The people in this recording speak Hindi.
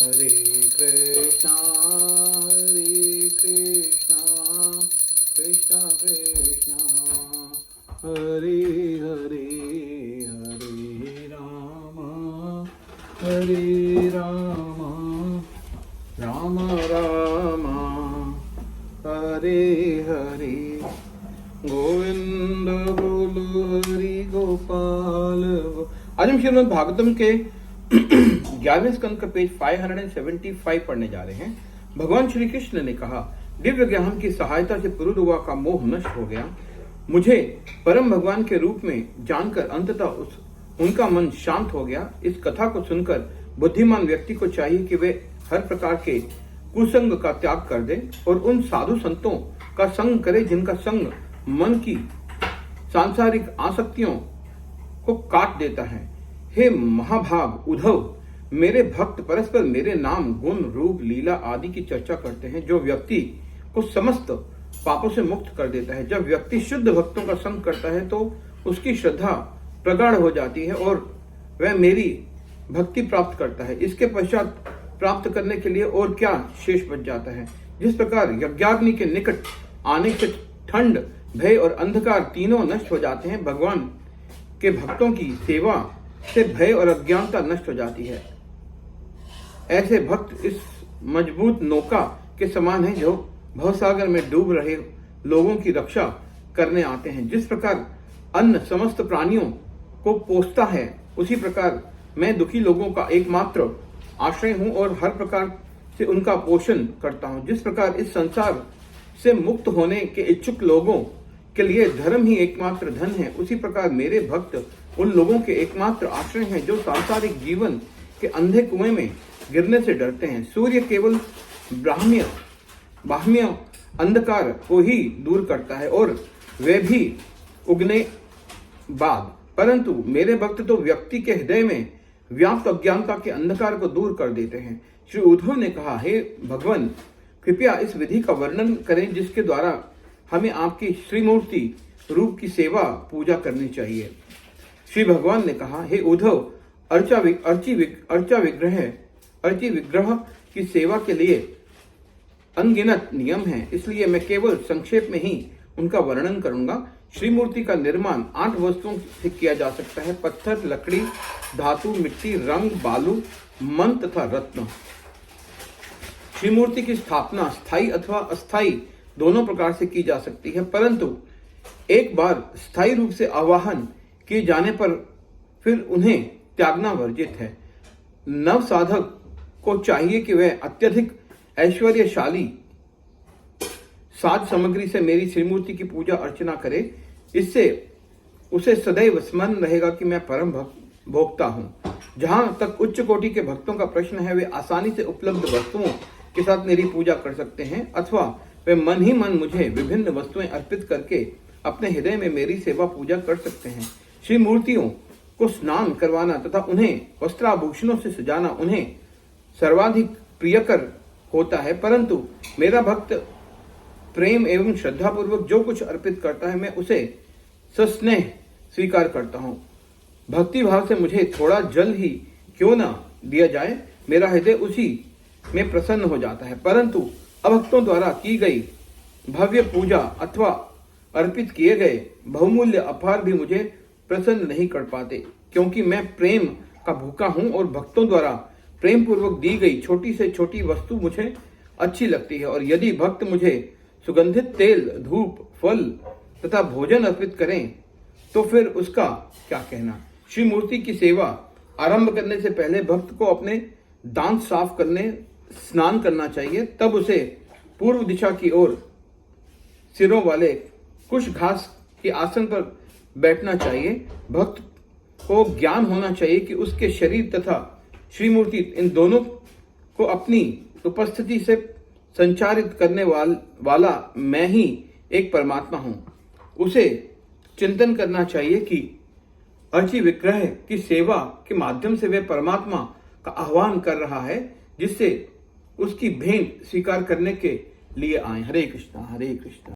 हरे कृष्णा कृष्णा कृष्णा हरे हरे, हरे राम राम राम हरे हरे। गोविंद बोलो हरि गोपाल। आज हम श्रीमद् भागवतम के 11वें स्कंद का पेज 575 पढ़ने जा रहे हैं। भगवान श्री कृष्ण ने कहा, दिव्य ज्ञान की सहायता से पुरुरवा का मोह नष्ट हो गया। मुझे परम भगवान के रूप में जानकर अंततः उनका मन शांत हो गया। इस कथा को सुनकर बुद्धिमान व्यक्ति को चाहिए कि वे हर प्रकार के कुसंग का त्याग कर दे और उन साधु संतों का संग करे जिनका संग मन की सांसारिक आसक्तियों को काट देता है। हे महाभाग उद्धव, मेरे भक्त परस्पर मेरे नाम, गुण, रूप, लीला आदि की चर्चा करते हैं, जो व्यक्ति को समस्त पापों से मुक्त कर देता है। जब व्यक्ति शुद्ध भक्तों का संग करता है तो उसकी श्रद्धा प्रगाढ़ हो जाती है और वह मेरी भक्ति प्राप्त करता है। इसके पश्चात प्राप्त करने के लिए और क्या शेष बच जाता है। जिस प्रकार यज्ञाग्नि के निकट आने से ठंड, भय और अंधकार तीनों नष्ट हो जाते हैं, भगवान के भक्तों की सेवा से भय और अज्ञानता नष्ट हो जाती है। ऐसे भक्त इस मजबूत नौका के समान हैं जो भवसागर में डूब रहे लोगों की रक्षा करने आते हैं। जिस प्रकार अन्न समस्त प्राणियों को पोषता है, उसी प्रकार मैं दुखी लोगों का एकमात्र आश्रय हूं और हर प्रकार से उनका पोषण करता हूं। जिस प्रकार इस संसार से मुक्त होने के इच्छुक लोगों के लिए धर्म ही एकमात्र धन है, उसी प्रकार मेरे भक्त उन लोगों के एकमात्र आश्रय हैं जो सांसारिक जीवन के अंधे कुएं में गिरने से डरते हैं। सूर्य केवल बाह्य अंधकार को ही दूर करता है और वे भी उगने बाद, परंतु मेरे भक्त तो व्यक्ति के हृदय में व्याप्त अज्ञानता के अंधकार को दूर कर देते हैं। श्री उद्धव ने कहा, हे भगवान, कृपया इस विधि का वर्णन करें जिसके द्वारा हमें आपकी श्रीमूर्ति रूप की सेवा पूजा करनी चाहिए। श्री भगवान ने कहा, हे उद्धव, अर्ची विग्रह की सेवा के लिए अनगिनत नियम हैं, इसलिए मैं केवल संक्षेप में ही उनका वर्णन करूंगा। श्रीमूर्ति का निर्माण 8 वस्तुओं से किया जा सकता है: पत्थर, लकड़ी, धातु, मिट्टी, रंग, बालू, मन तथा रत्न। श्रीमूर्ति की स्थापना स्थायी अथवा अस्थायी दोनों प्रकार से की जा सकती है, परंतु एक बार स्थायी रूप से आवाहन किए जाने पर फिर उन्हें त्यागना वर्जित है। नव साधक को चाहिए कि वह अत्यधिक ऐश्वर्यशाली साज सामग्री से मेरी श्रीमूर्ति की पूजा अर्चना करे। इससे उसे सदैव स्मरण रहेगा कि मैं परम भोक्ता हूं। जहां तक उच्च कोटि के भक्तों का प्रश्न है, वे आसानी से उपलब्ध वस्तुओं के साथ मेरी पूजा कर सकते हैं अथवा वे मन ही मन मुझे विभिन्न वस्तुएं अर्पित करके अपने हृदय में मेरी सेवा पूजा कर सकते हैं। श्री मूर्तियों को स्नान करवाना तथा उन्हें वस्त्राभूषणों से सजाना उन्हें सर्वाधिक प्रियकर होता है, परंतु मेरा भक्त प्रेम एवं श्रद्धा पूर्वक जो कुछ अर्पित करता है, मैं उसे सस्नेह स्वीकार करता हूँ। भक्ति भाव से मुझे थोड़ा जल ही क्यों ना दिया जाए, मेरा हृदय उसी में प्रसन्न हो जाता है। परंतु अभक्तों द्वारा की गई भव्य पूजा अथवा अर्पित किए गए बहुमूल्य उपहार भी मुझे प्रसन्न नहीं कर पाते, क्योंकि मैं प्रेम का भूखा हूँ और भक्तों द्वारा प्रेम पूर्वक दी गई छोटी से छोटी वस्तु मुझे अच्छी लगती है। और यदि भक्त मुझे सुगंधित तेल, धूप, फल तथा भोजन अर्पित करें तो फिर उसका क्या कहना। श्री मूर्ति की सेवा आरंभ करने से पहले भक्त को अपने दांत साफ करने, स्नान करना चाहिए। तब उसे पूर्व दिशा की ओर सिरों वाले कुश घास के आसन पर बैठना चाहिए। भक्त को ज्ञान होना चाहिए कि उसके शरीर तथा श्रीमूर्ति इन दोनों को अपनी उपस्थिति से संचारित करने वाला मैं ही एक परमात्मा हूं। उसे चिंतन करना चाहिए कि अर्ची विग्रह की सेवा के माध्यम से वह परमात्मा का आह्वान कर रहा है, जिससे उसकी भेंट स्वीकार करने के लिए आए। हरे कृष्णा हरे कृष्णा।